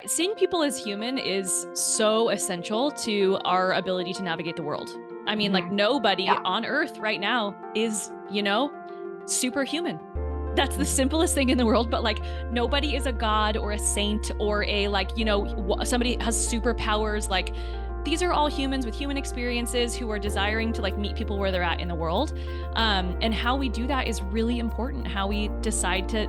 Seeing people as human is so essential to our ability to navigate the world. I mean, like Mhm. nobody Yeah. on earth right now is, superhuman. That's the Mhm. simplest thing in the world, but like nobody is a god or a saint or a somebody has superpowers. Like these are all humans with human experiences who are desiring to like meet people where they're at in the world. And how we do that is really important. How we decide to,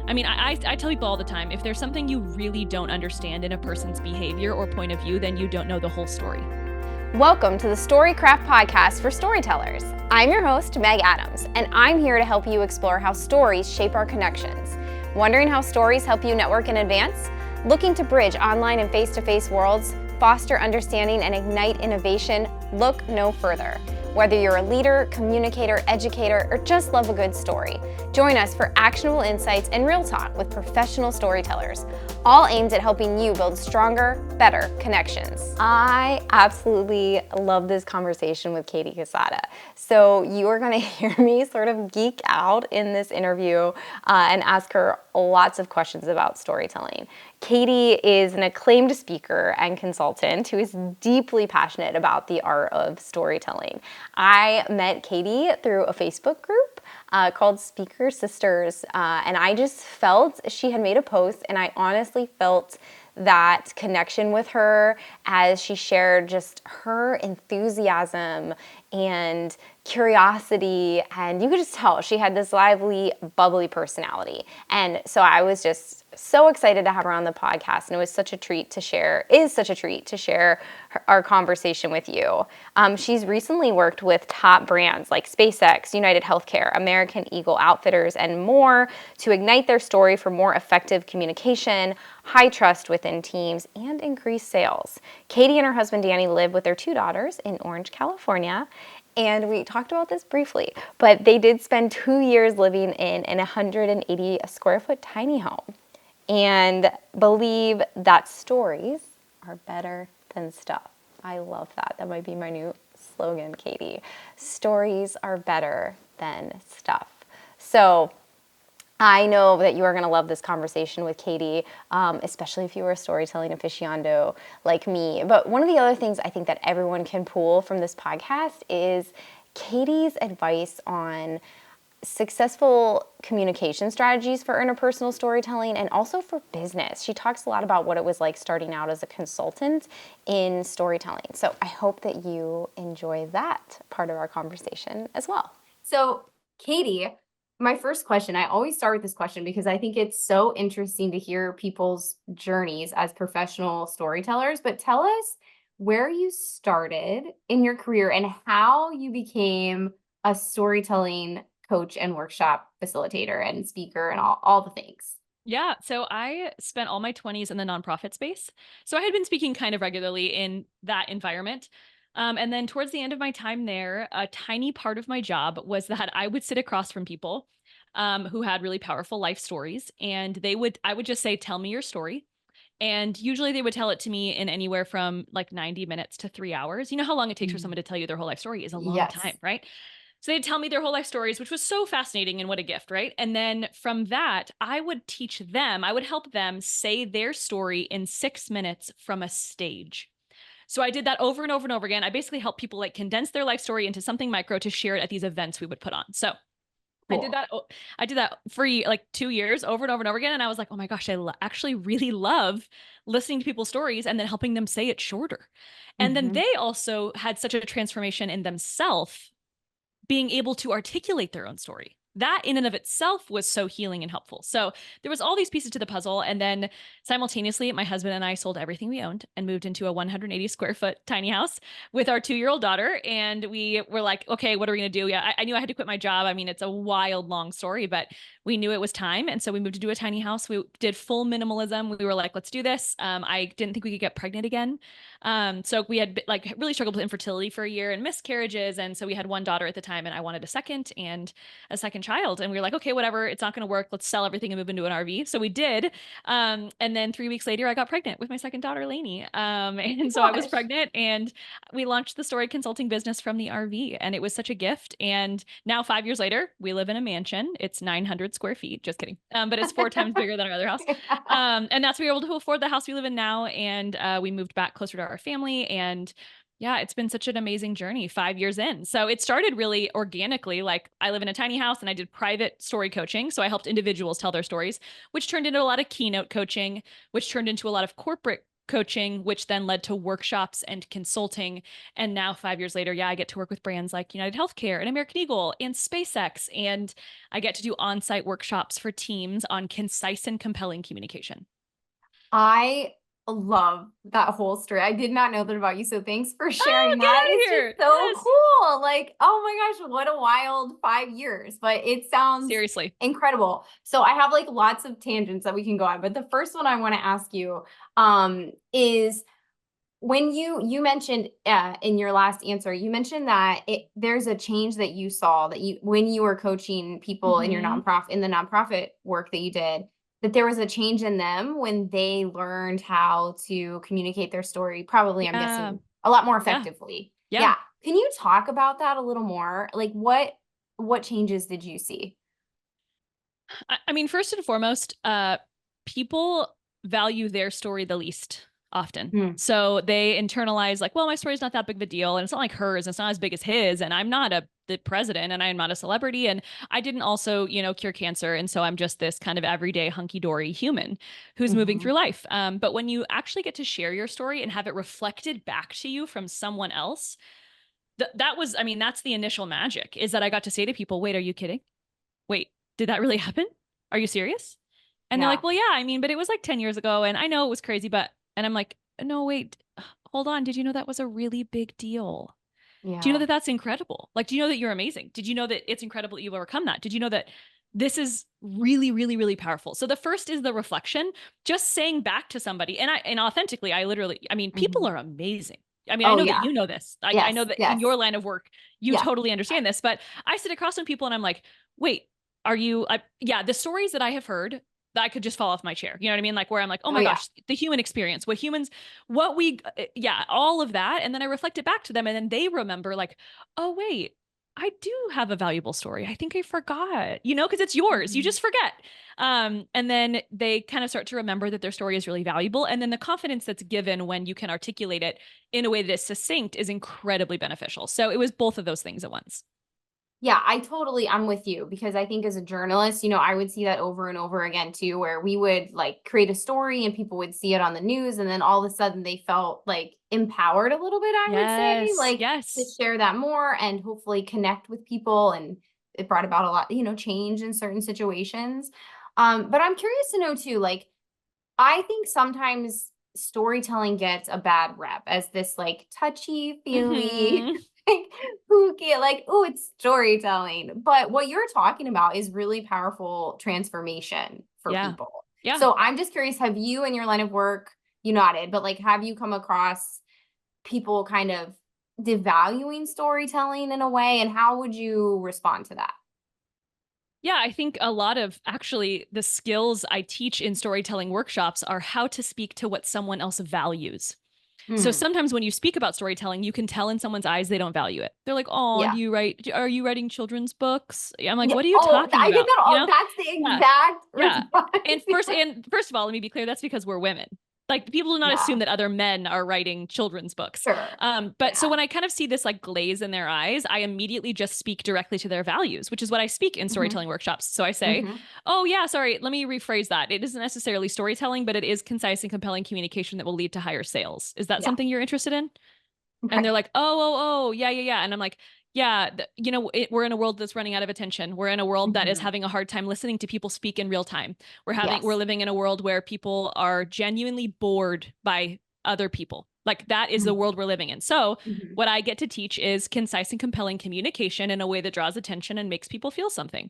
I tell people all the time, if there's something you really don't understand in a person's behavior or point of view, then you don't know the whole story. Welcome to the Storycraft podcast for storytellers. I'm your host, Meg Adams, and I'm here to help you explore how stories shape our connections. Wondering how stories help you network in advance? Looking to bridge online and face-to-face worlds, foster understanding, and ignite innovation? Look no further. Whether you're a leader, communicator, educator, or just love a good story, join us for actionable insights and real talk with professional storytellers, all aimed at helping you build stronger, better connections. I absolutely love this conversation with Katie Quesada. So you are going to hear me sort of geek out in this interview and ask her lots of questions about storytelling. Katie is an acclaimed speaker and consultant who is deeply passionate about the art of storytelling. I met Katie through a Facebook group called Speaker Sisters, and I just felt she had made a post, and I honestly felt that connection with her as she shared just her enthusiasm and curiosity, and you could just tell she had this lively, bubbly personality. And so I was just so excited to have her on the podcast, and it was such a treat to share, our conversation with you. She's recently worked with top brands like SpaceX, United Healthcare, American Eagle Outfitters, and more to ignite their story for more effective communication, high trust within teams, and increased sales. Katie and her husband Danny live with their two daughters in Orange, California. And we talked about this briefly, but they did spend 2 years living in an 180 square foot tiny home and believe that stories are better than stuff. I love that. That might be my new slogan, Katie. Stories are better than stuff. So I know that you are going to love this conversation with Katie, especially if you are a storytelling aficionado like me. But one of the other things I think that everyone can pull from this podcast is Katie's advice on successful communication strategies for interpersonal storytelling and also for business. She talks a lot about what it was like starting out as a consultant in storytelling. So I hope that you enjoy that part of our conversation as well. So, Katie, my first question, I always start with this question because I think it's so interesting to hear people's journeys as professional storytellers, but tell us where you started in your career and how you became a storytelling coach and workshop facilitator and speaker and all the things. Yeah, so I spent all my 20s in the nonprofit space. So I had been speaking kind of regularly in that environment. And then towards the end of my time there, a tiny part of my job was that I would sit across from people who had really powerful life stories. And I would just say, tell me your story. And usually they would tell it to me in anywhere from like 90 minutes to 3 hours. You know how long it takes for someone to tell you their whole life story is a long Yes. time, right? So they'd tell me their whole life stories, which was so fascinating and what a gift, right? And then from that, I would teach them, I would help them say their story in 6 minutes from a stage. So I did that over and over and over again. I basically helped people like condense their life story into something micro to share it at these events we would put on. So I did Cool. that. I did that for like 2 years over and over and over again. And I was like, oh my gosh, actually really love listening to people's stories and then helping them say it shorter. And then Mm-hmm. they also had such a transformation in themselves being able to articulate their own story. That in and of itself was so healing and helpful. So there was all these pieces to the puzzle. And then simultaneously, my husband and I sold everything we owned and moved into a 180 square foot tiny house with our 2-year-old daughter. And we were like, okay, what are we going to do? Yeah, I knew I had to quit my job. I mean, it's a wild, long story, but we knew it was time. And so we moved to do a tiny house. We did full minimalism. We were like, let's do this. I didn't think we could get pregnant again. So we had like really struggled with infertility for a year and miscarriages. And so we had one daughter at the time and I wanted a second second child. And we were like, okay, whatever, it's not going to work. Let's sell everything and move into an RV. So we did. And then 3 weeks later, I got pregnant with my second daughter, Lainey. And so I was Gosh. pregnant and we launched the story consulting business from the RV. And it was such a gift. And now 5 years later, we live in a mansion. It's 900 square feet. Just kidding. But it's 4 times bigger than our other house. And that's we were able to afford the house we live in now. And we moved back closer to our family. And yeah, it's been such an amazing journey 5 years in. So it started really organically. Like I live in a tiny house and I did private story coaching. So I helped individuals tell their stories, which turned into a lot of keynote coaching, which turned into a lot of corporate coaching, which then led to workshops and consulting. And now 5 years later, yeah, I get to work with brands like United Healthcare and American Eagle and SpaceX. And I get to do on-site workshops for teams on concise and compelling communication. I love that whole story. I did not know that about you, so thanks for sharing Get that. out of It's here. just so Yes. cool. Like, oh my gosh, what a wild 5 years. But it sounds Seriously. incredible. So I have like lots of tangents that we can go on, but the first one I want to ask you is when you mentioned in your last answer, you mentioned that there's a change that you saw that you when you were coaching people in your nonprofit, in the nonprofit work that you did, that there was a change in them when they learned how to communicate their story, probably, I'm Yeah. guessing, a lot more Yeah. effectively. Yeah. Yeah. Can you talk about that a little more? Like what changes did you see? I mean, first and foremost, people value their story the least often. Hmm. So they internalize like, well, my story's not that big of a deal. And it's not like hers. It's not as big as his. And I'm not the president and I'm not a celebrity. And I didn't also, cure cancer. And so I'm just this kind of everyday hunky-dory human who's moving through life. But when you actually get to share your story and have it reflected back to you from someone else, that's the initial magic, is that I got to say to people, wait, are you kidding? Wait, did that really happen? Are you serious? And they're Yeah. like, well, yeah, I mean, but it was like 10 years ago and I know it was crazy, and I'm like, no, wait, hold on. Did you know that was a really big deal? Yeah. Do you know that that's incredible? Like, do you know that you're amazing? Did you know that it's incredible that you've overcome that? Did you know that this is really, really, really powerful? So the first is the reflection, just saying back to somebody. And authentically, people are amazing. I mean, I Oh, know yeah. that you know this. I Yes. know that in Yes. your line of work, you Yeah. totally understand this, but I sit across from people and I'm like, wait, the stories that I have heard that I could just fall off my chair. You know what I mean? Like where I'm like, oh my yeah. gosh, the human experience, all of that. And then I reflect it back to them and then they remember like, oh wait, I do have a valuable story. I think I forgot, because it's yours. You just forget. And then they kind of start to remember that their story is really valuable. And then the confidence that's given when you can articulate it in a way that is succinct is incredibly beneficial. So it was both of those things at once. Yeah, I'm with you because I think as a journalist, I would see that over and over again too, where we would like create a story and people would see it on the news and then all of a sudden they felt like empowered a little bit, I would say, like to share that more and hopefully connect with people. And it brought about a lot, change in certain situations. But I'm curious to know too, like, I think sometimes storytelling gets a bad rep as this like touchy feely like who get like, oh, it's storytelling. But what you're talking about is really powerful transformation for Yeah. people. Yeah. So I'm just curious, have you in your line of work, you nodded, but like have you come across people kind of devaluing storytelling in a way? And how would you respond to that? Yeah, I think a lot of actually the skills I teach in storytelling workshops are how to speak to what someone else values. So sometimes when you speak about storytelling, you can tell in someone's eyes they don't value it. They're like, "Oh, Yeah. are you writing children's books?" I'm like, Yeah. "What are you talking I about?" did that all. That's the exact response. And first of all, let me be clear, that's because we're women. Like people do not assume that other men are writing children's books. Sure. But so when I kind of see this like glaze in their eyes, I immediately just speak directly to their values, which is what I speak in storytelling workshops. So I say, oh yeah, sorry, let me rephrase that. It isn't necessarily storytelling, but it is concise and compelling communication that will lead to higher sales. Is that something you're interested in? Okay. And they're like, oh, yeah. And I'm like, yeah, we're in a world that's running out of attention. We're in a world that is having a hard time listening to people speak in real time. We're living in a world where people are genuinely bored by other people. Like that is the world we're living in. So what I get to teach is concise and compelling communication in a way that draws attention and makes people feel something.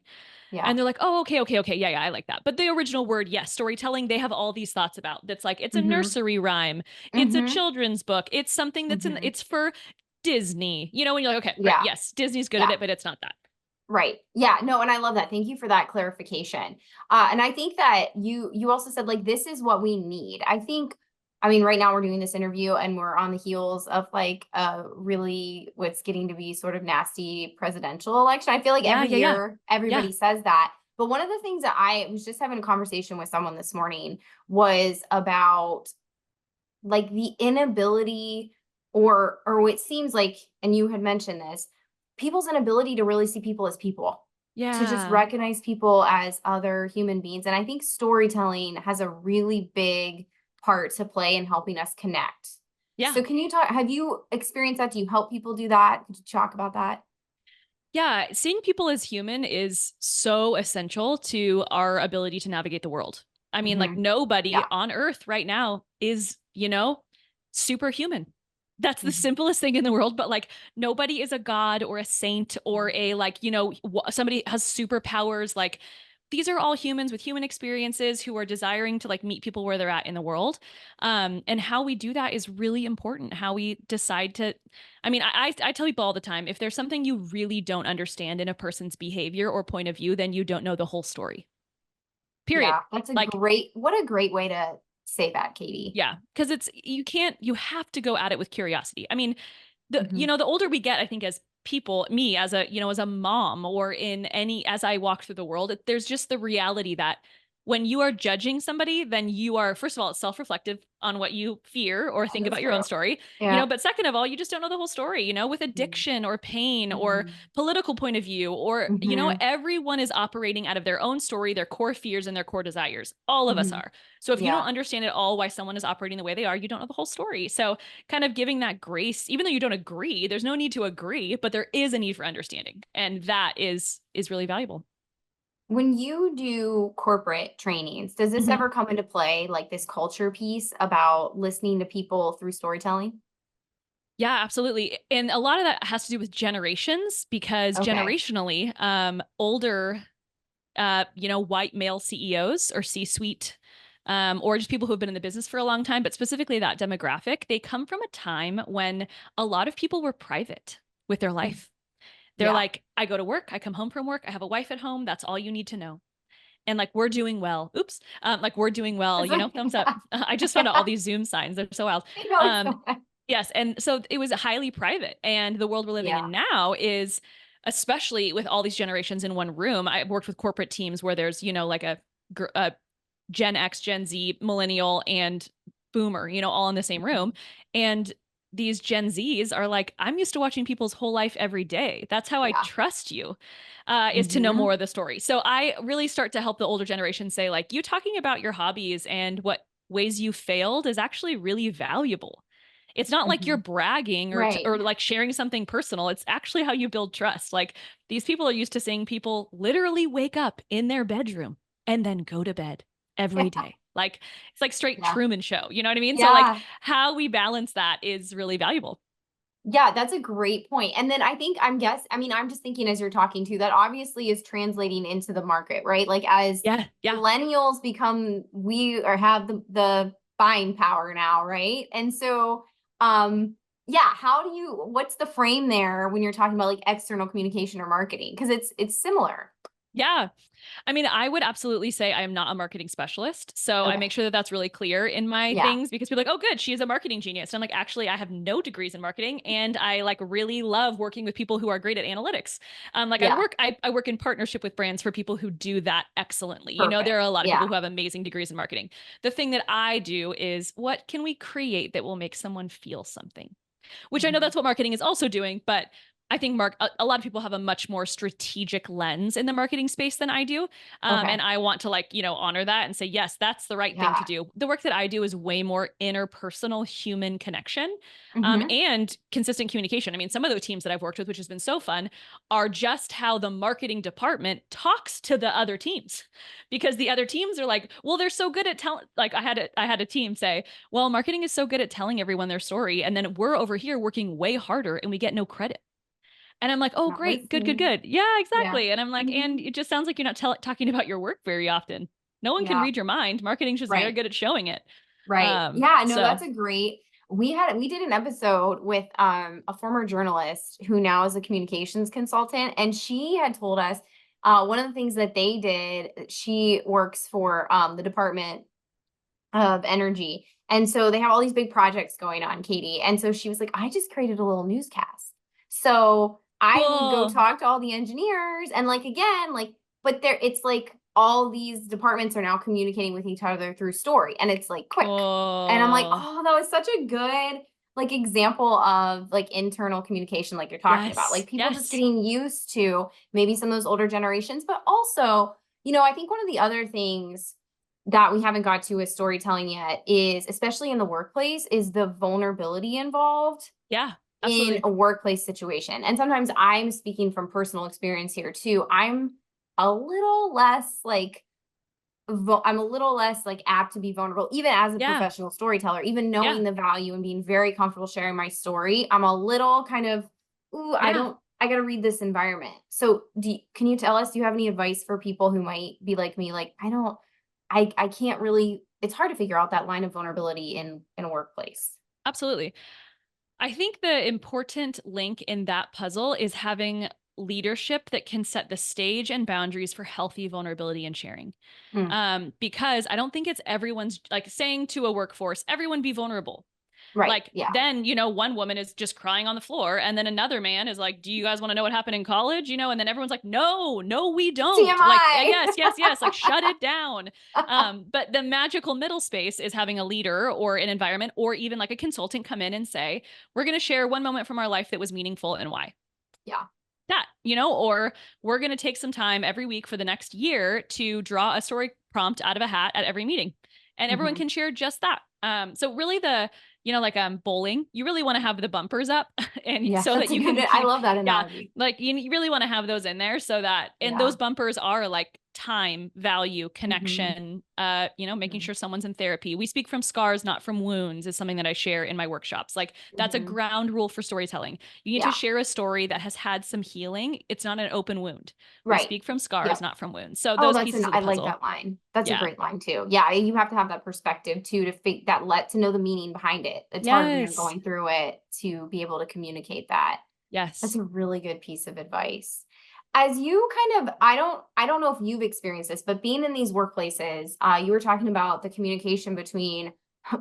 Yeah. And they're like, oh, okay. Yeah, I like that. But the original word, yes, storytelling, they have all these thoughts about that's like, it's a nursery rhyme. It's a children's book. It's something that's it's for Disney, when you're like, okay, right, yes, Disney's good at it, but it's not that. Right. Yeah. No, and I love that. Thank you for that clarification. And I think that you also said like this is what we need. I mean, right now we're doing this interview and we're on the heels of like really what's getting to be sort of nasty presidential election. I feel like Yeah, every yeah, yeah. year Yeah. everybody says that. But one of the things that I was just having a conversation with someone this morning was about like the inability or it seems like, and you had mentioned this, people's inability to really see people as people, to just Yeah. recognize people as other human beings. And I think storytelling has a really big part to play in helping us connect. Yeah. So can you talk, have you experienced that? Do you help people do that? Could you talk about that? Yeah, seeing people as human is so essential to our ability to navigate the world. I mean, like Hmm. nobody Yeah. on earth right now is, superhuman. That's the Hmm. simplest thing in the world, but like nobody is a god or a saint or a like, somebody has superpowers. Like these are all humans with human experiences who are desiring to like meet people where they're at in the world. And how we do that is really important. How we decide to I mean, I tell people all the time, if there's something you really don't understand in a person's behavior or point of view, then you don't know the whole story. Period. Yeah. That's a Like, what a great way to say that, Katie. yeah, because you have to go at it with curiosity. I mean, Hmm. the older we get, I think as people, me as as a mom or in any, as I walk through the world, there's just the reality that when you are judging somebody, then you are, first of all, it's self-reflective on what you fear or think That's about your own true. story, Yeah. but second of all, you just don't know the whole story, with addiction or pain or Hmm. political point of view, or, Hmm. everyone is operating out of their own story, their core fears and their core desires. All of us Hmm. are. So if you don't Yeah. understand at all why someone is operating the way they are, you don't know the whole story. So kind of giving that grace, even though you don't agree, there's no need to agree, but there is a need for understanding. And that is really valuable. When you do corporate trainings, does this Mhm. ever come into play, like this culture piece about listening to people through storytelling? Yeah, absolutely. And a lot of that has to do with generations because Okay. generationally, older, white male CEOs or C-suite, or just people who have been in the business for a long time, but specifically that demographic, they come from a time when a lot of people were private with their Mm. life. They're Yeah. like, I go to work, I come home from work, I have a wife at home. That's all you need to know. And like, we're doing well. Oops. Like, we're doing well, It's like, thumbs up. I just found out all these Zoom signs. They're so wild. I know it's Um, so bad. yes. And so it was highly private. And the world we're living Yeah. in now is, especially with all these generations in one room. I've worked with corporate teams where there's, like a Gen X, Gen Z, millennial, and boomer, all in the same Mhm. room. And these Gen Zs are like, I'm used to watching people's whole life every day. That's how I Yeah. trust you, is to know Hmm. more of the story. So I really start to help the older generation say, like, you talking about your hobbies and what ways you failed is actually really valuable. It's not like you're Hmm. bragging or Right. or like sharing something personal. It's actually how you build trust. Like these people are used to seeing people literally wake up in their bedroom and then go to bed every Yeah. day. Like it's like straight Yeah. Truman Show. You know what I mean? So like Yeah. how we balance that is really valuable. Yeah, that's a great point. And then I mean, I'm just thinking as you're talking too, that obviously is translating into the market, right? Like as Yeah, yeah, millennials become we or have the buying power now, right? And so yeah, what's the frame there when you're talking about like external communication or marketing? Because it's similar. yeah. I mean, I would absolutely say I am not a marketing specialist. So I Okay. make sure that that's really clear in my Yeah. things because people are like, oh, good, she is a marketing genius. And I'm like, actually, I have no degrees in marketing. And I like really love working with people who are great at analytics. Like Yeah. I work in partnership with brands for people who do that excellently. There are Perfect. a lot of Yeah. people who have amazing degrees in marketing. The thing that I do is what can we create that will make someone feel something? Which I know Hmm. that's what marketing is also doing, but I think a lot of people have a much more strategic lens in the marketing space than I do. Okay. And I want to like, honor that and say, yes, that's the right thing to Yeah. do. The work that I do is way more interpersonal human connection, Hmm. and consistent communication. I mean, some of the teams that I've worked with, which has been so fun, are just how the marketing department talks to the other teams because the other teams are like, well, they're so good at telling, like I had a team say, well, marketing is so good at telling everyone their story. And then we're over here working way harder and we get no credit. And I'm like, oh, Not great. Good, good, listening. good. Yeah, Yeah. exactly. And I'm like, Hmm. and it just sounds like you're not talking about your work very often. No one can Yeah. read your mind. Marketing's just very Right. good at showing it. Right. Yeah, no, So that's a great. we did an episode with a former journalist who now is a communications consultant, and she had told us one of the things that they did. She works for the Department of Energy, and so they have all these big projects going on, Katie. And so she was like, I just created a little newscast. So I would go Cool. talk to all the engineers, and like again, like, but there it's like all these departments are now communicating with each other through story, and it's like quick. And I'm like, Cool. oh, that was such a good like example of like internal communication, like you're talking about, Yes. like people just Yes. getting used to maybe some of those older generations, but also, I think one of the other things that we haven't got to with storytelling yet is, especially in the workplace, is the vulnerability involved Yeah, in absolutely. a workplace situation. And sometimes I'm speaking from personal experience here too. I'm a little less like I'm a little less like apt to be vulnerable, even as a Yeah. professional storyteller, even Yeah. knowing the value and being very comfortable sharing my story. I'm a little kind of, ooh, Yeah. I got to read this environment. So can you tell us, do you have any advice for people who might be like me? Like, I can't really, it's hard to figure out that line of vulnerability in a workplace. Absolutely. I think the important link in that puzzle is having leadership that can set the stage and boundaries for healthy vulnerability and sharing. Mm, Because I don't think it's everyone's like saying to a workforce, everyone be vulnerable. right. Like Yeah. then, one woman is just crying on the floor, and then another man is like, do you guys want to know what happened in college? And then everyone's like, no, no, we don't. Like, TMI. yes, yes, yes, like shut it down. But the magical middle space is having a leader or an environment or even like a consultant come in and say, we're going to share one moment from our life that was meaningful and why. Yeah. Or we're going to take some time every week for the next year to draw a story prompt out of a hat at every meeting. And everyone Hmm. can share just that. So really like bowling, you really want to have the bumpers up and Yeah. so that That's a you good, can I love that yeah, analogy. like you really want to have those in there so that, and those Yeah. bumpers are like time, value, Hmm. connection, making Hmm. sure someone's in therapy. We speak from scars, not from wounds is something that I share in my workshops. Like that's a Hmm. ground rule for storytelling. You need to Yeah. share a story that has had some healing. It's not an open wound. We Right. speak from scars, Yep. not from wounds. So Oh, those pieces of the I like puzzle. that line. That's a Yeah. great line too. Yeah, you have to have that perspective too to know the meaning behind it. It's hard when you're Yes. going through it to be able to communicate that. That's Yes. a really good piece of advice. As you kind of, I don't know if you've experienced this, but being in these workplaces, you were talking about the communication between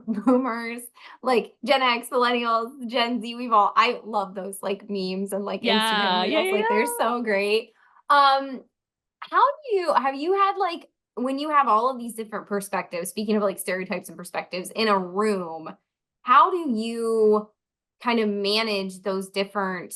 boomers, like Gen X, millennials, Gen Z. I love those like memes and like Instagram Yeah. Yeah. reels. Yeah. Like they're Yeah. so great. Um, how have you had like when you have all of these different perspectives, speaking of like stereotypes and perspectives in a room, how do you kind of manage those different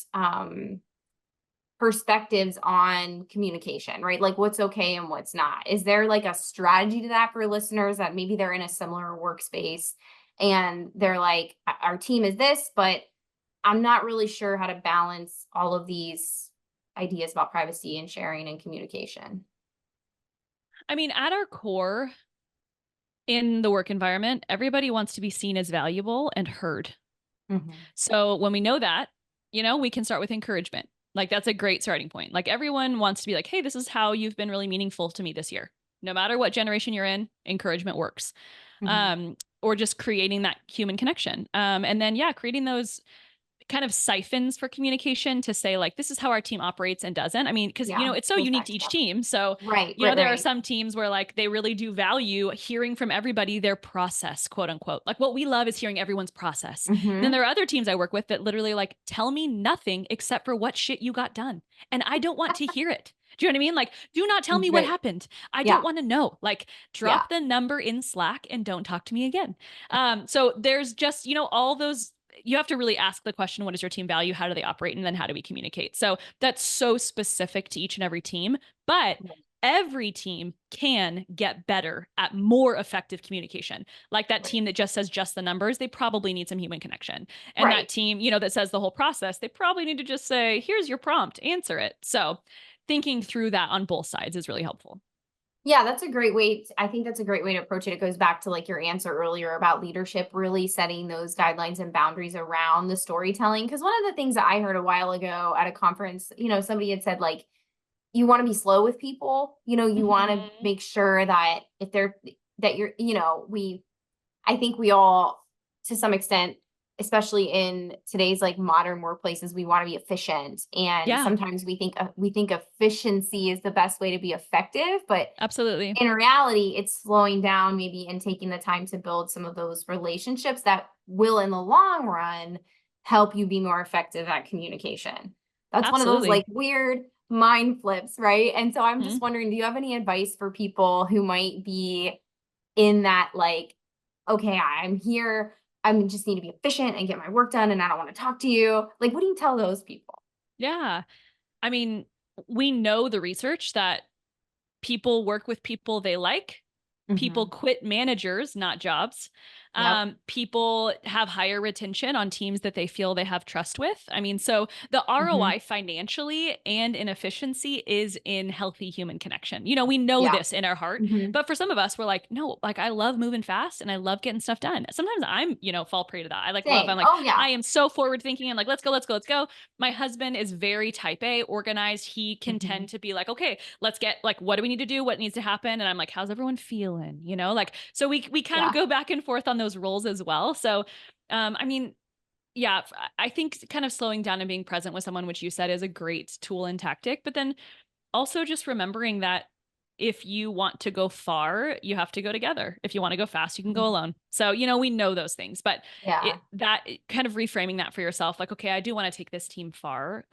perspectives on communication, right? Like what's okay and what's not. Is there like a strategy to that for listeners that maybe they're in a similar workspace and they're like, our team is this, but I'm not really sure how to balance all of these ideas about privacy and sharing and communication. I mean, at our core in the work environment, everybody wants to be seen as valuable and heard. Hmm. So when we know that, we can start with encouragement. Like that's a great starting point. Like everyone wants to be like, hey, this is how you've been really meaningful to me this year. No matter what generation you're in, encouragement works. Hmm. Or just creating that human connection. And then, yeah, creating those kind of siphons for communication to say like this is how our team operates and doesn't. I mean, because Yeah, it's so goes unique back to to each that. team. So Right, there are right. some teams where like they really do value hearing from everybody their process, quote unquote. Like what we love is hearing everyone's process. And then Hmm. there are other teams I work with that literally like tell me nothing except for what shit you got done, and I don't want to hear it. Do you know what I mean? Like, do not tell me what Right. happened. I don't Yeah, want to know. Like, yeah. drop the number in Slack and don't talk to me again. So there's just, all those, you have to really ask the question, what is your team value? How do they operate? And then how do we communicate? So that's so specific to each and every team, but Right, every team can get better at more effective communication. Like that right. team that just says just the numbers, they probably need some human connection. And that Right. team, that says the whole process, they probably need to just say, here's your prompt, answer it. So thinking through that on both sides is really helpful. Yeah, that's a great way. I think that's a great way to approach it. It goes back to like your answer earlier about leadership, really setting those guidelines and boundaries around the storytelling. Because one of the things that I heard a while ago at a conference, somebody had said like, you want to be slow with people, you want to Mm-hmm. make sure that if they're, that you're, I think we all, to some extent, especially in today's like modern workplaces, we want to be efficient. And Yeah, sometimes we think efficiency is the best way to be effective, but absolutely. in reality, it's slowing down maybe and taking the time to build some of those relationships that will, in the long run, help you be more effective at communication. That's one of those Absolutely. like weird mind flips, right? And so I'm just Mhm. wondering, do you have any advice for people who might be in that like, okay, I'm here, I just need to be efficient and get my work done, and I don't want to talk to you. Like, what do you tell those people? Yeah. I mean, we know the research that people work with people they like. People Hmm. quit managers, not jobs. Yep. People have higher retention on teams that they feel they have trust with. I mean, so the Hmm. ROI financially and in efficiency is in healthy human connection. You know, we know Yeah. this in our heart, Hmm. but for some of us, we're like, no, like I love moving fast and I love getting stuff done. Sometimes I'm, fall prey to that. I'm Same. like, Oh yeah. I am so forward thinking and like, let's go, let's go, let's go. My husband is very type A, organized. He can Hmm. tend to be like, okay, let's get like, what do we need to do? What needs to happen? And I'm like, how's everyone feeling? Like, so we kind of Yeah. go back and forth on those roles as well. So, I mean, yeah, I think kind of slowing down and being present with someone, which you said is a great tool and tactic, but then also just remembering that if you want to go far, you have to go together. If you want to go fast, you can go Mhm. alone. So, we know those things, but Yeah. kind of reframing that for yourself, like, okay, I do want to take this team far,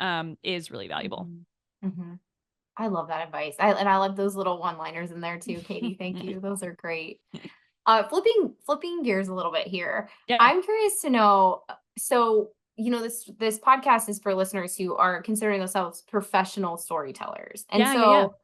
is really valuable. Mhm. Mhm. I love that advice. And I love those little one-liners in there too, Katie. Thank you. Those are great. Flipping gears a little bit here. Yeah. I'm curious to know, so this podcast is for listeners who are considering themselves professional storytellers. And Yeah. Yeah. Yeah. so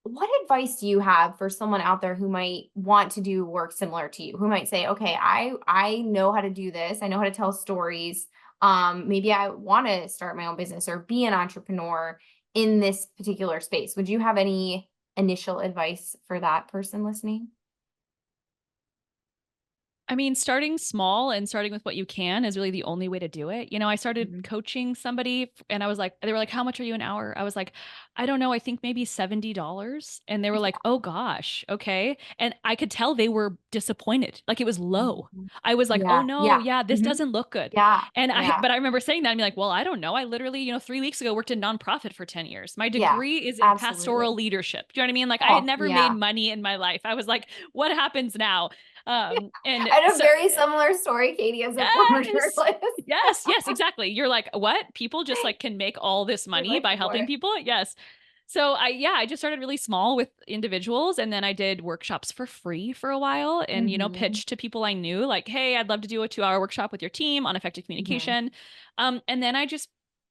what advice do you have for someone out there who might want to do work similar to you, who might say, okay, I know how to do this, I know how to tell stories, maybe I want to start my own business or be an entrepreneur in this particular space? Would you have any initial advice for that person listening? I mean, starting small and starting with what you can is really the only way to do it. I started Mhm. coaching somebody and I was like, they were like, how much are you an hour? I was like, I don't know. I think maybe $70. And they were like, oh gosh, okay. And I could tell they were disappointed. Like it was low. Mhm. I was like, oh Yeah, no, yeah. yeah, this Mhm. doesn't look good. Yeah, But yeah, I remember saying that and be like, well, I don't know. I literally, 3 weeks ago worked in nonprofit for 10 years. My yeah, degree is in pastoral absolutely. leadership. Do you know what I mean? Like I had Oh, never made yeah. money in my life. I was like, what happens now? And I had a so very similar story, Katie, as a former yes. journalist. Yes, yes, exactly. You're like, "What? People just like can make all this You're money like, by helping what? people?" Yes. So I just started really small with individuals and then I did workshops for free for a while and Mhm, pitched to people I knew like, "Hey, I'd love to do a 2-hour workshop with your team on effective mhm, communication." And then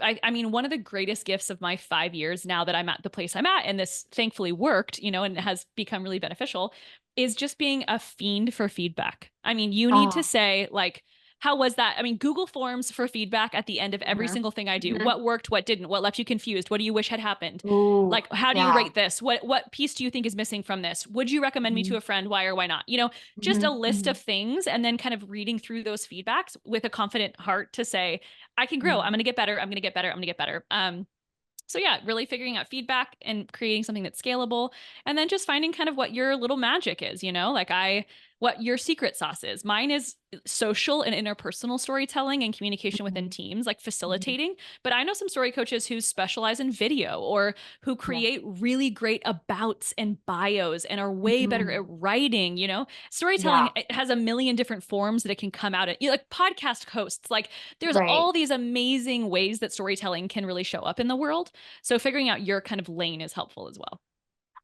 I mean, one of the greatest gifts of my 5 years now that I'm at the place I'm at, and this thankfully worked, and it has become really beneficial, is just being a fiend for feedback. I mean, you need to ah, say, like, how was that? I mean, Google Forms for feedback at the end of every mhm, single thing I do. mhm. What worked, what didn't, what left you confused, what do you wish had happened? Ooh, Like, how do you yeah. rate this? What piece do you think is missing from this? Would you recommend me to Mhm, a friend? Why or why not? Just a mhm, list of mhm, things and then kind of reading through those feedbacks with a confident heart to say, I can grow. I'm mhm, going to get better. I'm going to get better. I'm going to get better. So yeah, really figuring out feedback and creating something that's scalable and then just finding kind of what your little magic is, like what your secret sauce is. Mine is social and interpersonal storytelling and communication within mhm, teams, like mhm. facilitating. But I know some story coaches who specialize in video or who Yeah. create really great abouts and bios and are way better at Mhm. writing. Storytelling, Yeah, it has a million different forms that it can come out at. Like podcast hosts, like there's right. all these amazing ways that storytelling can really show up in the world. So figuring out your kind of lane is helpful as well.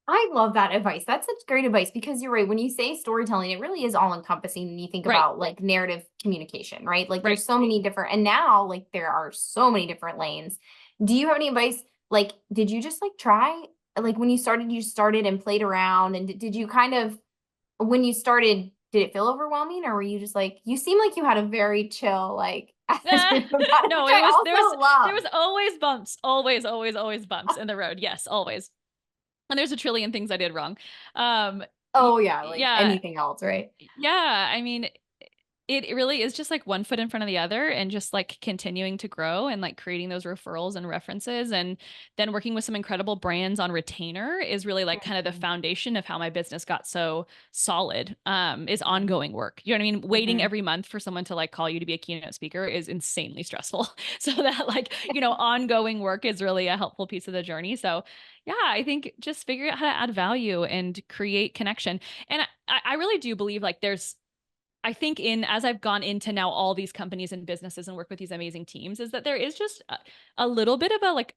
I love that advice. That's such great advice because you're right. When you say storytelling, it really is all encompassing when you think Right. about like narrative communication, right? Like Right. there's so many different, and now like there are so many different lanes. Do you have any advice? Like, did you just like try, like when you started and played around, and did you kind of, when you started, did it feel overwhelming, or were you just like, you seem like you had a very chill, like attitude about it, No, which it I was also there love. was always bumps, always, always, always bumps in the road. Yes, always. And there's a trillion things I did wrong. Um, Oh yeah, like yeah, anything else, right? yeah. I mean, it really is just like one foot in front of the other and just like continuing to grow and like creating those referrals and references. And then working with some incredible brands on retainer is really like kind of the Mhm. foundation of how my business got so solid, is Mhm. ongoing work. You know what I mean? Waiting Mhm. every month for someone to like call you to be a keynote speaker is insanely stressful. So that like, you know, ongoing work is really a helpful piece of the journey. So yeah, I think just figure out how to add value and create connection. And I really do believe like I think in as I've gone into now all these companies and businesses and work with these amazing teams is that there is just a little bit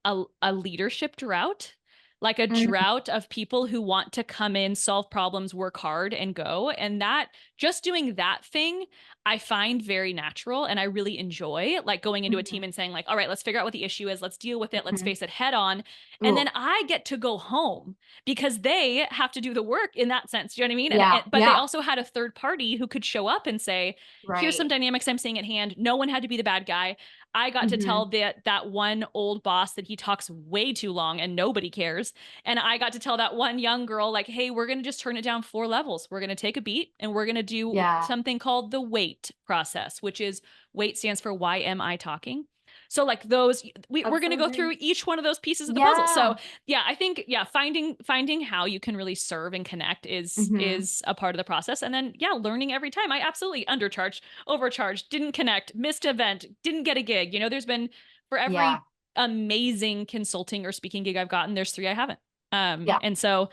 of a leadership drought, like a Mhm. drought of people who want to come in, solve problems, work hard and go. And that just doing that thing, I find very natural and I really enjoy like going into a team Mhm. and saying like, all right, let's figure out what the issue is. Let's deal with it. Let's Mhm. face it head on. And then Ooh. I get to go home because they have to do the work in that sense. Do you know what I mean? Yeah. But they Yeah. also had a third party who could show up and say, here's some Right. dynamics I'm seeing at hand. No one had to be the bad guy. I got to tell Mhm. that one old boss that he talks way too long and nobody cares. And I got to tell that one young girl, like, hey, we're going to just turn it down 4 levels. We're going to take a beat and we're going to do Yeah. something called the wait process, which is wait stands for why am I talking? So like those we're That's going to so go great. through each one of those pieces of the puzzle. So Yeah. yeah, I think yeah, finding how you can really serve and connect Mhm. is a part of the process. And then yeah, learning every time. I absolutely undercharged, overcharged, didn't connect, missed event, didn't get a gig. You know, there's been for Yeah. every amazing consulting or speaking gig I've gotten, there's 3 I haven't. Yeah. And so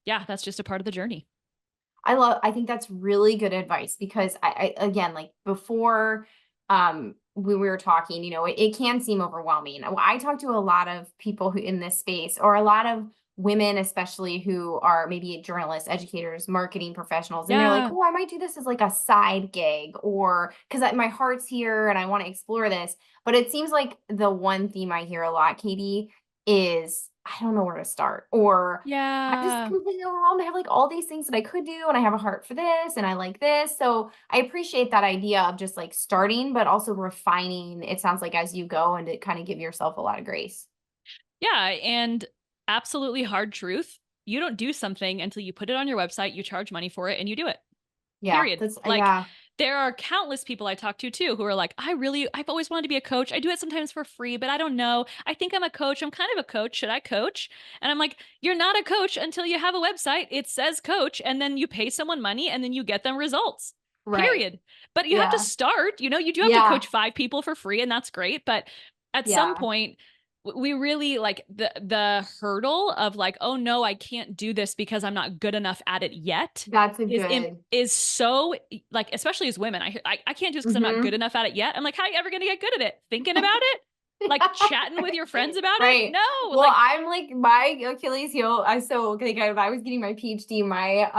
yeah, that's just a part of the journey. I think that's really good advice because I again, like before, when we were talking, it can seem overwhelming. I talk to a lot of people who in this space, or a lot of women, especially who are maybe journalists, educators, marketing professionals, and they're like, Yeah. oh, I might do this as like a side gig, or because my heart's here and I want to explore this. But it seems like the one theme I hear a lot, Katie, is I don't know where to start, or I'm just Yeah. completely overwhelmed. I have like all these things that I could do, and I have a heart for this, and I like this. So I appreciate that idea of just like starting, but also refining. It sounds like as you go, and to kind of give yourself a lot of grace. Yeah. And absolutely hard truth. You don't do something until you put it on your website, you charge money for it, and you do it. Yeah, Period. that's Like yeah. there are countless people I talk to too who are like, I've always wanted to be a coach. I do it sometimes for free, but I don't know. I think I'm a coach. I'm kind of a coach. Should I coach? And I'm like, you're not a coach until you have a website. It says coach, and then you pay someone money and then you get them results. Right. Period. But you have to Yeah. start, you do have to Yeah. coach 5 people for free, and that's great. But at some Yeah. point, we really like the hurdle of like, oh no, I can't do this because I'm not good enough at it yet That's a is good. is so like, especially as women, I can't do this because I'm not good Mhm. enough at it yet. I'm like, how are you ever gonna get good at it? Thinking about it, like chatting with your friends about it? Right. No, Well, like I'm like my Achilles heel. I so like if I was getting my PhD, my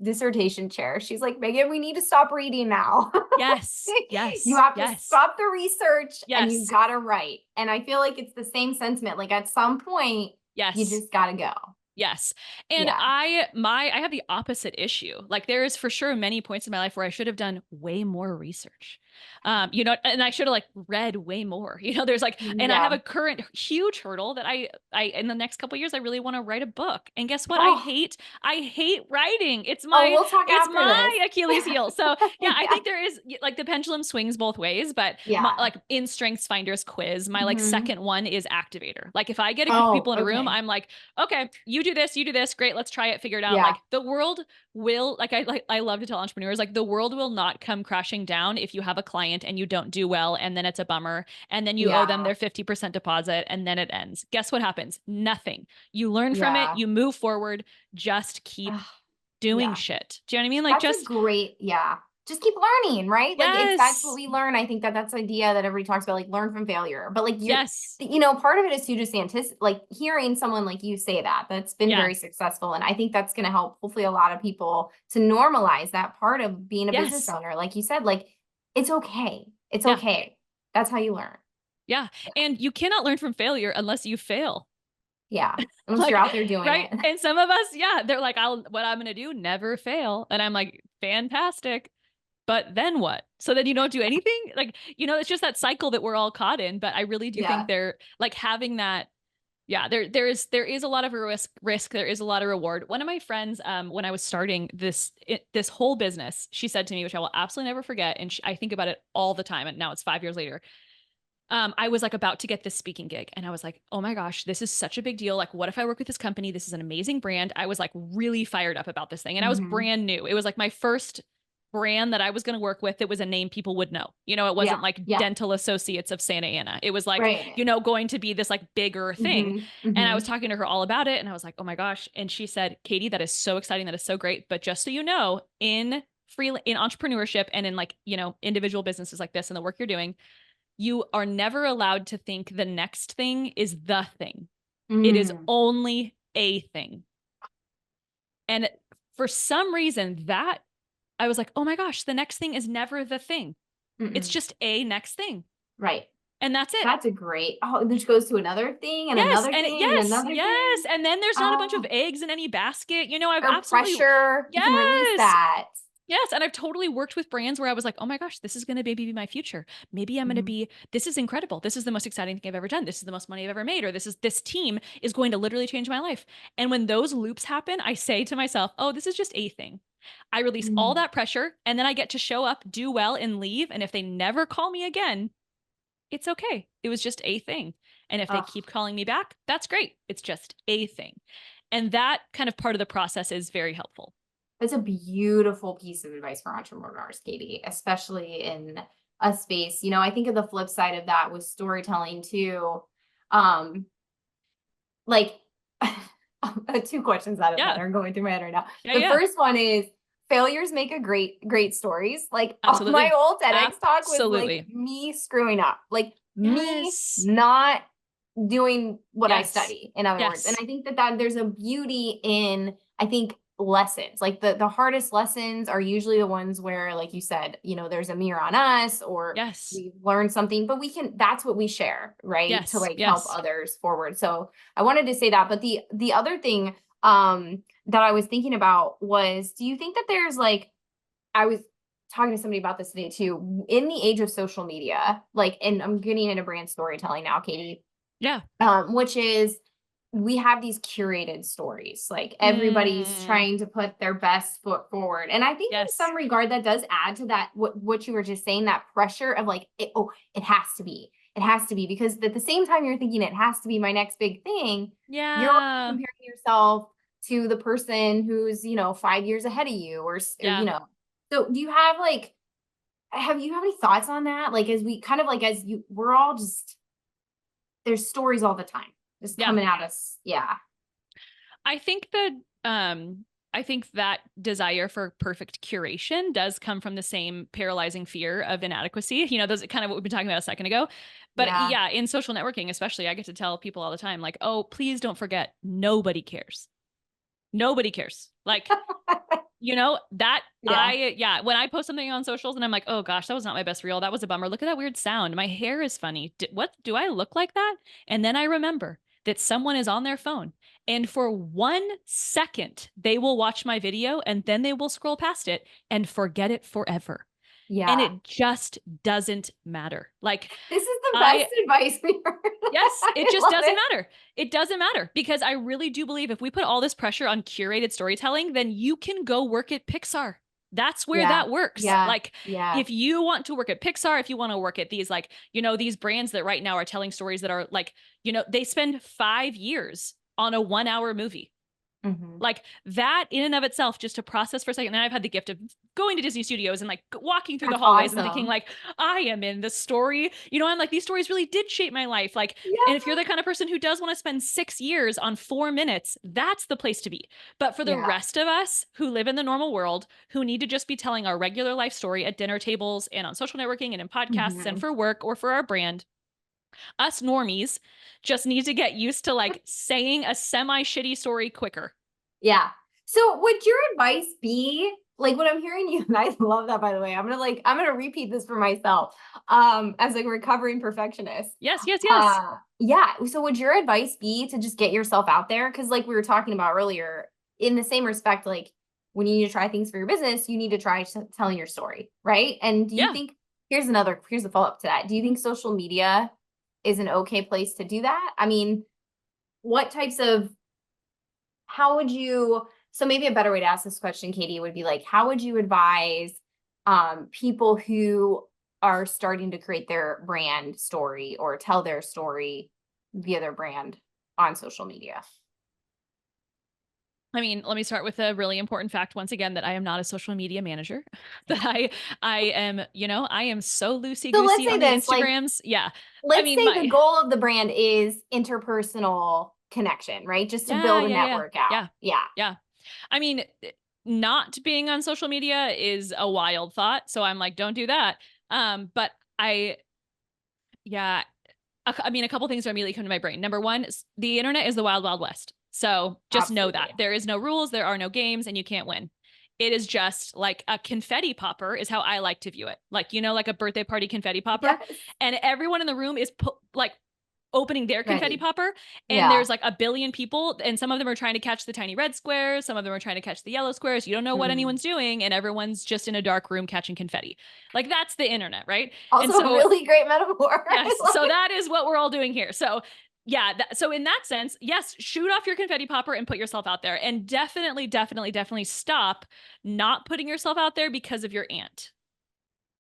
dissertation chair, she's like, Megan, we need to stop reading now. yes, You yes, have to yes, stop the research and you yes, gotta write. And I feel like it's the same sentiment. Like at some point, you yes. just gotta go. Yes. And Yeah. I have the opposite issue. Like there is for sure many points in my life where I should have done way more research. And I should have like read way more. There's like, and I have Yeah. a current huge hurdle that I in the next couple of years I really want to write a book. And guess what? Oh, I hate writing. oh, we'll talk It's after this. my Achilles heel. So, yeah, I Yeah. think there is like the pendulum swings both ways, but Yeah. like in Strengths Finders quiz, my like Mhm. second one is activator. Like if I get a group of Oh, people in a room, okay. I'm like, okay, you do this, great, let's try it, figure it out. Yeah. Like the world will, I love to tell entrepreneurs, like the world will not come crashing down if you have a client and you don't do well, and then it's a bummer, and then you owe them Yeah. their 50% deposit, and then it ends. Guess what happens? Nothing. You learn from it, Yeah. you move forward, just keep Ugh, doing yeah. shit. Do you know what I mean? Like That's a just, great yeah. Just keep learning, right? Like that's what yes, we learn. I think that's the idea that everybody talks about, like learn from failure. But like yes, part of it is to just like hearing someone like you say that that's been yeah, very successful. And I think that's going to help hopefully a lot of people to normalize that part of being a business yes, owner. Like you said, like it's okay. It's yeah, okay. That's how you learn. yeah. And you cannot learn from failure unless you fail. Yeah. Unless you're Like, out there doing right? it. And some of us, yeah, they're like, what I'm gonna do, never fail. And I'm like, fantastic. But then what? So then you don't do anything? Like, it's just that cycle that we're all caught in. But I really do think Yeah. they're like having that Yeah, there is a lot of risk. There is a lot of reward. One of my friends, when I was starting this whole business, she said to me, which I will absolutely never forget, and I think about it all the time. And now it's 5 years later. I was like about to get this speaking gig, and I was like, oh my gosh, this is such a big deal. Like, what if I work with this company? This is an amazing brand. I was like really fired up about this thing, and I was Hmm. brand new. It was like my first brand that I was going to work with. It was a name people would know. It Yeah. wasn't like Yeah. Dental Associates of Santa Ana. It was like, Right. going to be this like bigger thing. Hmm. And I Hmm. was talking to her all about it, and I was like, oh my gosh. And she said, Katie, that is so exciting. That is so great. But just so you know, in entrepreneurship and in like, individual businesses like this and the work you're doing, you are never allowed to think the next thing is the thing. It is Mm. only a thing. And for some reason, that I was like, oh my gosh, the next thing is never the thing. It's Mm-mm. just a next thing. Right. And that's it. That's a great, oh, this goes to another thing and Yes. another And thing and yes, another yes. thing. And then there's not a bunch of Oh, eggs in any basket. I've or absolutely, pressure. You can release yes. that. Yes, and I've totally worked with brands where I was like, oh my gosh, this is going to maybe be my future. Maybe I'm going to Mhm. be, this is incredible. This is the most exciting thing I've ever done. This is the most money I've ever made, or this team is going to literally change my life. And when those loops happen, I say to myself, oh, this is just a thing. I release all Mm. that pressure, and then I get to show up, do well, and leave. And if they never call me again, it's okay. It was just a thing. And if they Oh, keep calling me back, that's great. It's just a thing. And that kind of part of the process is very helpful. that's a beautiful piece of advice for entrepreneurs, Katie, especially in a space. I think of the flip side of that with storytelling too. Um, like two questions out of that Yeah. are going through my head right now. Yeah. The Yeah. first one is failures make a great stories. Like my Absolutely. old TEDx talk was like Absolutely. me screwing up, like me Yes. not doing what I Yes. study, in other words. And Yes. I think that there's a beauty in, I think, lessons. Like the hardest lessons are usually the ones where, like you said, there's a mirror on us, or Yes. we learn something, but that's what we share, right? To Yes. like help Yes. others forward. So I wanted to say that. But the other thing that I was thinking about was, do you think that there's like, I was talking to somebody about this today too, in the age of social media, like, and I'm getting into brand storytelling now, Katie, Yeah. which is, we have these curated stories. Like everybody's Mm, trying to put their best foot forward. And I think in yes. some regard that does add to that, what you were just saying, that pressure of like, it has to be. It has to be, because at the same time you're thinking it has to be my next big thing, you're also Yeah. comparing yourself to the person who's, 5 years ahead of you, Yeah. So do you have like, have you have any thoughts on that? Like, as we kind of like, we're all just, there's stories all the time just Yeah. coming at us. Yeah. I think that I think that desire for perfect curation does come from the same paralyzing fear of inadequacy. Those are kind of what we've been talking about a second ago. But Yeah. yeah, in social networking, especially, I get to tell people all the time, like, oh, please don't forget, nobody cares. Nobody cares. Like, that Yeah. yeah, when I post something on socials and I'm like, oh gosh, that was not my best reel. That was a bummer. Look at that weird sound. My hair is funny. What do I look like that? And then I remember that someone is on their phone, and for 1 second, they will watch my video and then they will scroll past it and forget it forever. And Yeah. it just doesn't matter. Like, This is the best I advice we heard. yes, it I just love doesn't it. matter. It doesn't matter, because I really do believe if we put all this pressure on curated storytelling, then you can go work at Pixar. That's where Yeah. that works. Yeah. Like, Yeah. if you want to work at Pixar, if you want to work at these, like, these brands that right now are telling stories that are like, they spend 5 years on a 1 hour movie. Hmm. Like, that in and of itself, just to process for a second. And I've had the gift of going to Disney Studios and like walking through the That's hallways and thinking awesome. like, I am in the story. I'm like, these stories really did shape my life. Like, and if Yeah. you're the kind of person who does want to spend 6 years on 4 minutes, that's the place to be. But for the Yeah. rest of us who live in the normal world, who need to just be telling our regular life story at dinner tables and on social networking and in podcasts and Hmm. for work or for our brand, us normies just need to get used to like saying a semi shitty story quicker. Yeah. So would your advice be, like, what I'm hearing you, and I love that, by the way, I'm gonna repeat this for myself, as a recovering perfectionist. Yes, yes, yes. Yeah. So would your advice be to just get yourself out there? Cause like we were talking about earlier, in the same respect, like when you need to try things for your business, you need to try telling your story. Right. And do you Yeah. think, here's the follow up to that. Do you think social media is an okay place to do that? I mean, what types of, how would you, so maybe a better way to ask this question, Katie, would be like, how would you advise people who are starting to create their brand story or tell their story via their brand on social media? I mean, let me start with a really important fact once again that I am not a social media manager. That I am, I am so loosey So let's goosey say on the this, like, Instagrams. Yeah. I let's mean, say the my goal of the brand is interpersonal connection, right? Just to yeah, build a yeah, yeah, network out. yeah, Yeah. yeah. I mean, not being on social media is a wild thought, so I'm like, don't do that. But yeah, I mean, a couple things are immediately come to my brain. Number one, the internet is the wild, wild west. So just know that Absolutely. there is no rules, there are no games, and you can't win. It is just like a confetti popper, is how I like to view it. Like, like a birthday party confetti popper. Yes. And everyone in the room is like opening their confetti Ready. popper. And Yeah. there's like a billion people. And some of them are trying to catch the tiny red squares. Some of them are trying to catch the yellow squares. You don't know what Mm. anyone's doing. And everyone's just in a dark room catching confetti. Like that's the internet, right? And Also, so really great metaphor. I yes. love So it. that is what we're all doing here. So yeah. So in that sense, yes, shoot off your confetti popper and put yourself out there, and definitely, definitely, definitely stop not putting yourself out there because of your aunt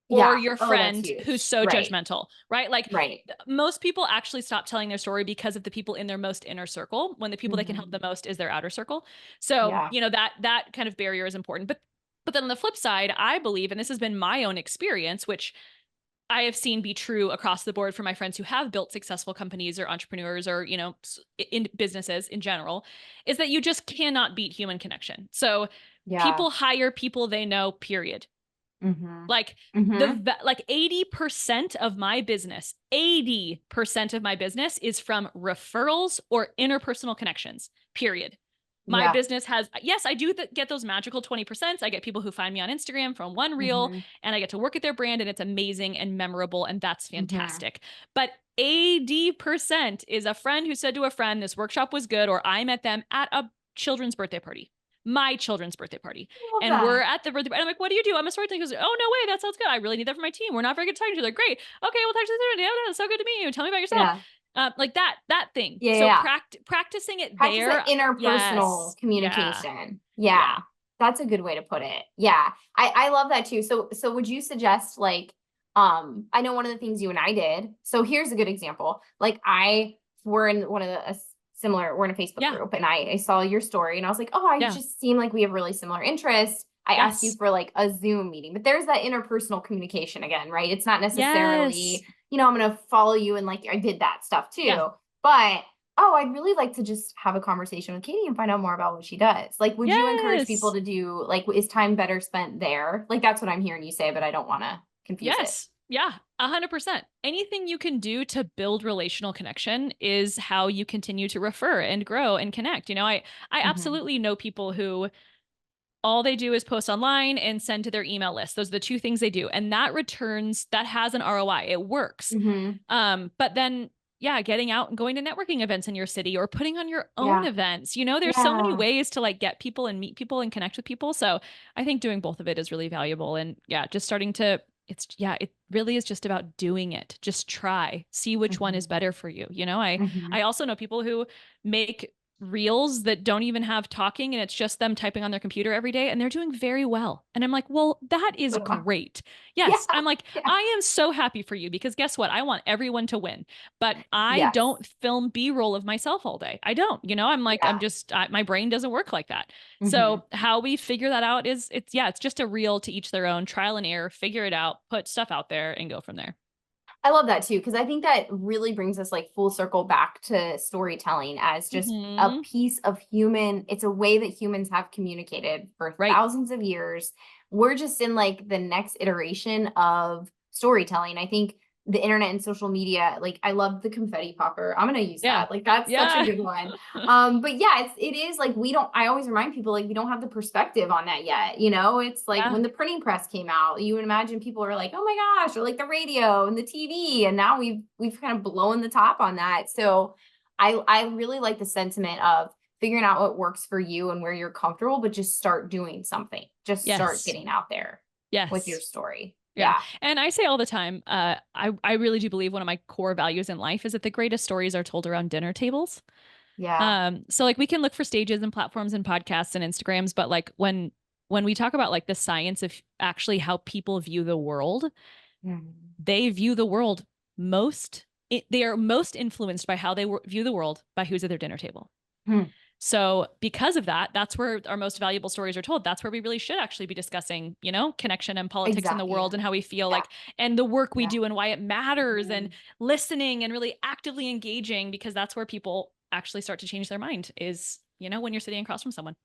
or Yeah. your Oh, that's friend who's huge. so Right. judgmental, right? Like Right. most people actually stop telling their story because of the people in their most inner circle, when the people that can help Hmm. the most is their outer circle. So, Yeah. that kind of barrier is important. But then on the flip side, I believe, and this has been my own experience, which I have seen be true across the board for my friends who have built successful companies or entrepreneurs or, in businesses in general, is that you just cannot beat human connection. So Yeah. people hire people they know, period. Hmm. Like Hmm. like 80% of my business, 80% of my business is from referrals or interpersonal connections, period. My Yeah. business has, yes, I do get those magical 20%. I get people who find me on Instagram from one reel, Hmm. and I get to work at their brand, and it's amazing and memorable, and that's Hmm. fantastic. But 80% is a friend who said to a friend, this workshop was good, or I met them at a children's birthday party, my children's birthday party. Love And we're that. at the birthday. And I'm like, what do you do? I'm a storyteller. He goes, oh, no way. That sounds good. I really need that for my team. We're not very good at talking to each other. Great. Okay, we'll talk to you later. Yeah, so good to meet you. Tell me about yourself. Yeah. Like that thing. Yeah. So Yeah. practicing it Practice the there. interpersonal Yes. Yeah. communication. Yeah. Yeah. That's a good way to put it. Yeah. I love that too. So would you suggest, like, I know one of the things you and I did. So here's a good example. Like, we're in one of the similar, we're in a Facebook Yeah. group, and I saw your story and I was like, oh, I Yeah. just seem like we have really similar interests. I asked you Yes. for like a Zoom meeting, but there's that interpersonal communication again, right? It's not Yes. necessarily, I'm going to follow you and like I did that stuff Yeah. too. But oh, I'd really like to just have a conversation with Katie and find out more about what she does. Like, would you encourage people Yes. to do, like, is time better spent there? Like, that's what I'm hearing you say, but I don't want to confuse it. Yes. Yeah. 100%. Anything you can do to build relational connection is how you continue to refer and grow and connect. I Hmm. absolutely know people who all they do is post online and send to their email list. Those are the two things they do. And that has an ROI. It works. Hmm. But then yeah, getting out and going to networking events in your city or putting on your own Yeah. events. There's so many Yeah. ways to like get people and meet people and connect with people. So I think doing both of it is really valuable. And yeah, just starting to it really is just about doing it. Just try, see which one is Hmm. better for you. I Hmm. I also know people who make reels that don't even have talking, and it's just them typing on their computer every day, and they're doing very well. And I'm like, well, that is great. Yeah. Yes, I'm like, Yeah. I am so happy for you, because guess what? I want everyone to win, but I Yes. don't film B-roll of myself all day. I don't, I'm like, Yeah. my brain doesn't work like that. Hmm. So how we figure that out is it's just a reel, to each their own, trial and error, figure it out, put stuff out there and go from there. I love that too, because I think that really brings us like full circle back to storytelling as just a Hmm. piece of it's a way that humans have communicated for Right. thousands of years. We're just in like the next iteration of storytelling. I think the internet and social media, like, I love the confetti popper. I'm gonna use Yeah. that. Like, that's such a Yeah. good one. But yeah, it is like, I always remind people, like, we don't have the perspective on that yet. It's like Yeah. when the printing press came out, you would imagine people are like, oh my gosh, or like the radio and the TV. And now we've kind of blown the top on that. So I really like the sentiment of figuring out what works for you and where you're comfortable, but just start doing something. Just start Yes. getting out there with your Yes. story. Yeah. Yeah. And I say all the time, I really do believe one of my core values in life is that the greatest stories are told around dinner tables. Yeah. So like we can look for stages and platforms and podcasts and Instagrams, but like when we talk about like the science of actually how people view the world, Mhm. they view the world they are most influenced by how they view the world by who's at their dinner table. Hmm. So because of that, that's where our most valuable stories are told. That's where we really should actually be discussing, connection and politics in the Exactly. world Yeah. and how we feel Yeah. like, and the work we Yeah. do and why it matters and Mhm. listening and really actively engaging, because that's where people actually start to change their mind is, when you're sitting across from someone.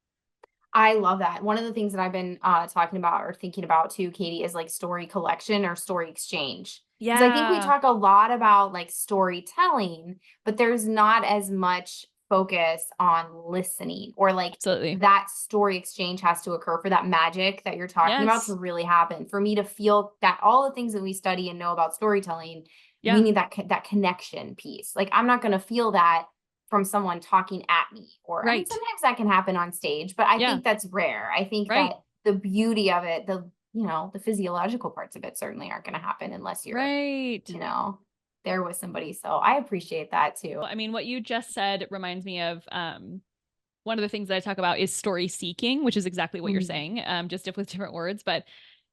I love that. One of the things that I've been talking about or thinking about too, Katie, is like story collection or story exchange. Because I think we Yeah, talk a lot about like storytelling, but there's not as much focus on listening or like absolutely. that story exchange has to occur for that magic that you're talking about to Yes. really happen. For me to feel that all the things that we study and know about storytelling, we Yeah. need that connection piece. Like I'm not going to feel that from someone talking at me, or I mean Right. sometimes that can happen on stage, but I Yeah. think that's rare. I think Right. that the beauty of it, the physiological parts of it certainly aren't going to happen unless you're, Right. you know there with somebody. So I appreciate that too. Well, I mean, what you just said reminds me of one of the things that I talk about is story seeking, which is exactly what you're Mhm. saying, just with different words. But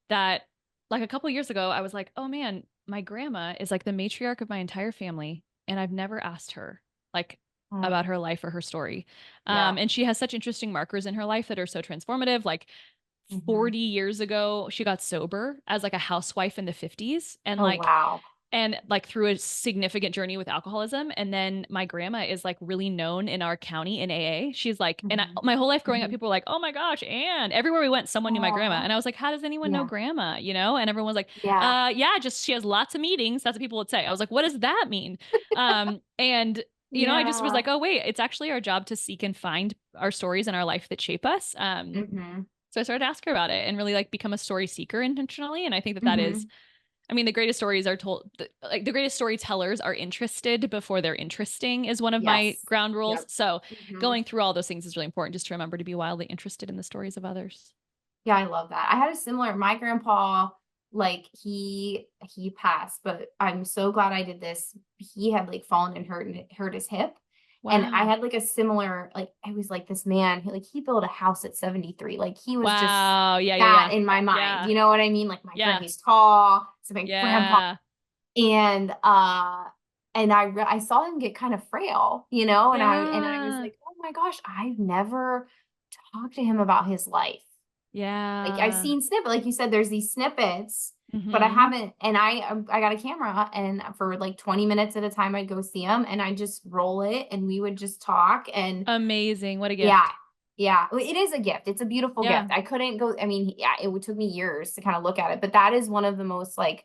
that, like a couple years ago, I was like, oh man, my grandma is like the matriarch of my entire family, and I've never asked her like about Mm, her life or her story. yeah. And she has such interesting markers in her life that are so transformative. Like Mhm. 40 years ago, she got sober as like a housewife in the 50s, and Oh, wow. like through a significant journey with alcoholism. And then my grandma is like really known in our county in AA. She's like, Mhm. my whole life growing up, Mhm. people were like, oh my gosh. And everywhere we went, someone knew my grandma. Aw. And I was like, how does anyone know Yeah. grandma? And everyone was like, Yeah. yeah, just she has lots of meetings. That's what people would say. I was like, what does that mean? And I just was Yeah. like, oh wait, it's actually our job to seek and find our stories in our life that shape us. Mhm. So I started to ask her about it and really like become a story seeker intentionally. And I think that is, Mhm. I mean, the greatest stories are told, like the greatest storytellers are interested before they're interesting is one of my Yes. ground rules. Yep. So Mhm. going through all those things is really important just to remember to be wildly interested in the stories of others. Yeah, I love that. I had a similar my grandpa, like, he passed, but I'm so glad I did this. He had, like, fallen and hurt his hip, and I Wow. had, like, a similar like, I was like, this man, he built a house at 73, like, he was just Wow. Yeah, yeah, that yeah. in my mind, Yeah. you know what I mean? Like, Yeah. he's tall, so my grandpa Yeah. and, I saw him get kind of frail, and I was Yeah. like, "Oh my gosh, I've never talked to him about his life." Like, I've Yeah. seen like you said, there's these snippets, but I Hmm. haven't and I got a camera, and for, like, 20 minutes at a time, I'd go see him, and I just roll it, and we would just talk, and Amazing. What a yeah, gift. yeah, it is a gift, it's a beautiful gift. Yeah. I couldn't go I mean, yeah, took me years to kinda look at it, but that is one of the most, like,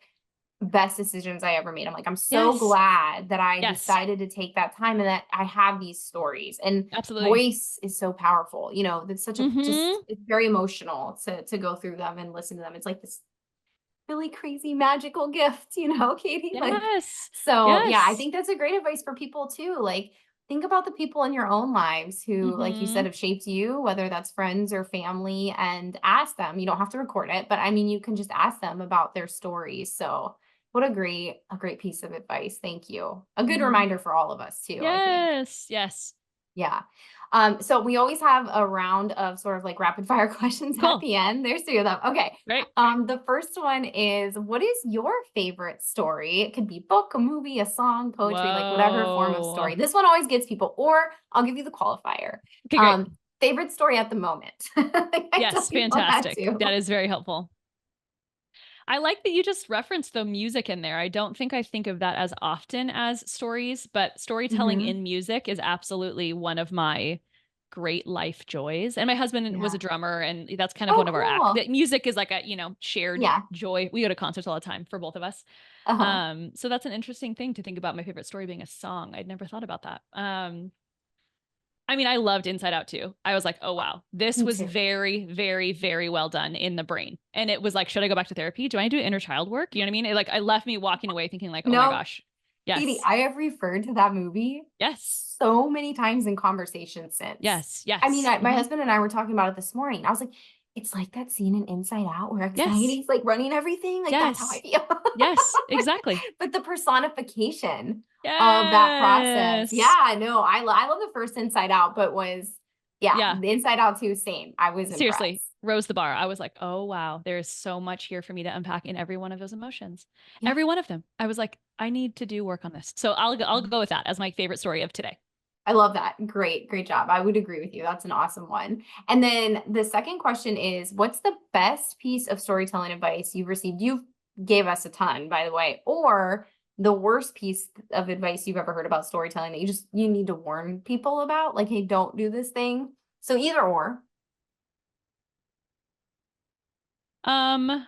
best decisions I ever made. I'm like, I'm so Yes. glad that I Yes. decided to take that time and that I have these stories. And Absolutely. voice is so powerful. That's such a just Hmm. it's very emotional to go through them and listen to them. It's like this really crazy magical gift, Katie? Like, Yes. so yeah, I Yes. think that's a great advice for people too. Like, think about the people in your own lives who, like you said, Hmm. have shaped you, whether that's friends or family, and ask them. You don't have to record it, but I mean, you can just ask them about their stories. So, what a great piece of advice. Thank you. A good Hmm. reminder for all of us too, I think. Yes. Yes. Yeah. So we always have a round of sort of like rapid fire questions at Cool. the end. There's three of them. Okay. Right. The first one is, what is your favorite story? It could be book, a movie, a song, poetry, like whatever form of Whoa. story. This one always gets people, or I'll give you the qualifier. Okay, great. Favorite story at the moment. I tell Yes, people that fantastic. too. That is very helpful. I like that you just referenced the music in there. I don't think I think of that as often as stories, but storytelling Hmm. in music is absolutely one of my great life joys. And my husband was Yeah. a drummer, and that's kind of Oh, one of our cool. that music is like a, shared Yeah. joy. We go to concerts all the time for both of us. Uh-huh. So that's an interesting thing to think about my favorite story being a song. I'd never thought about that. I mean, I loved Inside Out too. I was like, oh wow, this Me was too. very, very, very well done in the brain. And it was like, should I go back to therapy? Do I do inner child work? You know what I mean? It left me walking away thinking like, oh my No, gosh, Katie, yes, I have referred to that movie yes, so many times in conversation since. yes, I mean, yes. my husband and I were talking about it this morning. I was like, It's like that scene in Inside Out where Yes. anxiety's like running everything. Like that's how I Yes. feel. Yes, exactly. But the personification of that process. Yes. Yeah, no, I love the first Inside Out, but yeah, Yeah. the Inside Out 2, same. I was Seriously, impressed. rose the bar. I was like, oh wow, there's so much here for me to unpack in every one of those emotions. Yeah. Every one of them. I was like, I need to do work on this. So I'll Mhm. go with that as my favorite story of today. I love that. Great, great job. I would agree with you. That's an awesome one. And then the second question is, what's the best piece of storytelling advice you've received? You gave us a ton, by the way, or the worst piece of advice you've ever heard about storytelling that you need to warn people about, like, hey, don't do this thing. So either or. Um,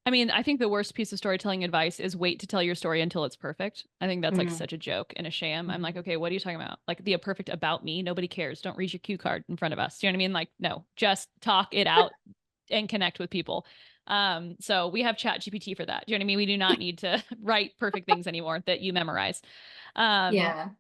I mean, I think the worst piece of storytelling advice is wait to tell your story until it's perfect. I think that's like Mm, such a joke and a sham. I'm like, mhm. okay, what are you talking about? Like the perfect about me. Nobody cares. Don't read your cue card in front of us. Do you know what I mean? Like, no, just talk it out and connect with people. So we have Chat GPT for that. Do you know what I mean? We do not need to write perfect things anymore that you memorize. Um, Yeah.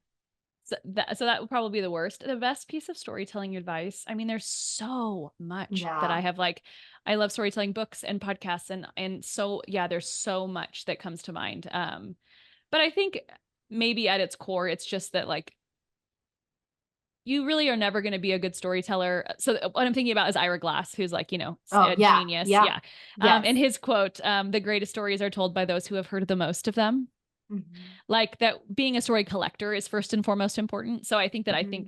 so that would probably be the worst. The best piece of storytelling advice. I mean, there's so much that I Yeah. have like I love storytelling books and podcasts and so yeah, there's so much that comes to mind. But I think maybe at its core, it's just that like you really are never going to be a good storyteller. So what I'm thinking about is Ira Glass, who's like, Oh, a yeah. genius. Yeah. Yeah. Yes. And his quote, the greatest stories are told by those who have heard the most of them. Mhm. Like that being a story collector is first and foremost important. So Mhm.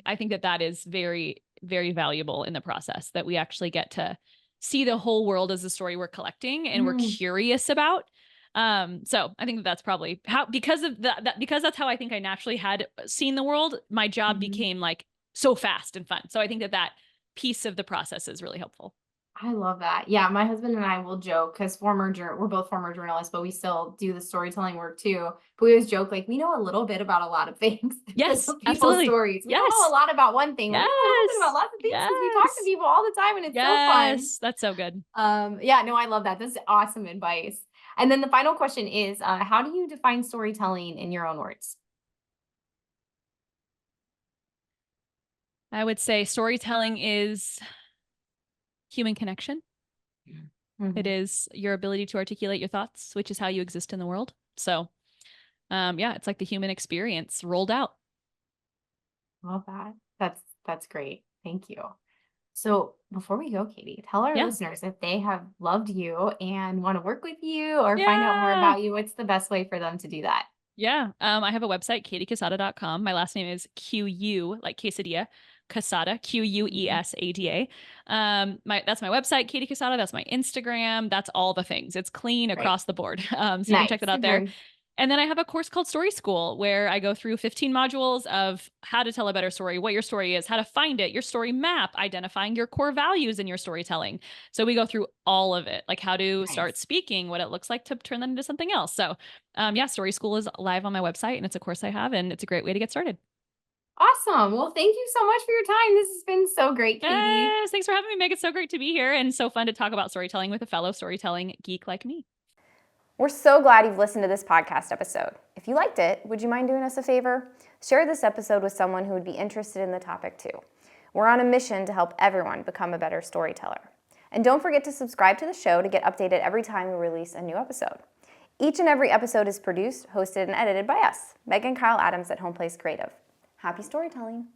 I think that that is very, very valuable in the process that we actually get to see the whole world as a story we're collecting and we're Mm, curious about. So I think that that's probably how, because of that, because that's how I think I naturally had seen the world. My job mhm. became like so fast and fun. So I think that that piece of the process is really helpful. I love that. Yeah, my husband and I will joke because we're both former journalists, but we still do the storytelling work too. But we always joke like we know a little bit about a lot of things because Yes, of people's absolutely. stories. We don't know a Yes. lot about one thing, but we know a little bit about Yes. lots of things because we talk to Yes. people all the time and it's so fun. Yes. That's so good. Yeah, no, I love that. That's awesome advice. And then the final question is, how do you define storytelling in your own words? I would say storytelling is human connection. It Mhm. is your ability to articulate your thoughts, which is how you exist in the world. So, yeah, it's like the human experience rolled out. Love that. That's great. Thank you. So before we go, Katie, tell our Yeah. listeners if they have loved you and want to work with you or find out more Yeah. about you, what's the best way for them to do that? Yeah. I have a website, katiequesada.com. My last name is Q-U, like quesadilla, Quesada, Mhm. Quesada. That's my website, Katie Quesada. That's my Instagram. That's all the things. It's clean Great. across the board. So you can check Nice. that out there. And then I have a course called Story School where I go through 15 modules of how to tell a better story, what your story is, how to find it, your story map, identifying your core values in your storytelling. So we go through all of it, like how to start Nice. speaking, what it looks like to turn that into something else. So, yeah, Story School is live on my website and it's a course I have and it's a great way to get started. Awesome. Well, thank you so much for your time. This has been so great, Katie. Yes, thanks for having me, Meg. It's so great to be here and so fun to talk about storytelling with a fellow storytelling geek like me. We're so glad you've listened to this podcast episode. If you liked it, would you mind doing us a favor? Share this episode with someone who would be interested in the topic too. We're on a mission to help everyone become a better storyteller. And don't forget to subscribe to the show to get updated every time we release a new episode. Each and every episode is produced, hosted, and edited by us, Meg and Kyle Adams at Home Place Creative. Happy storytelling!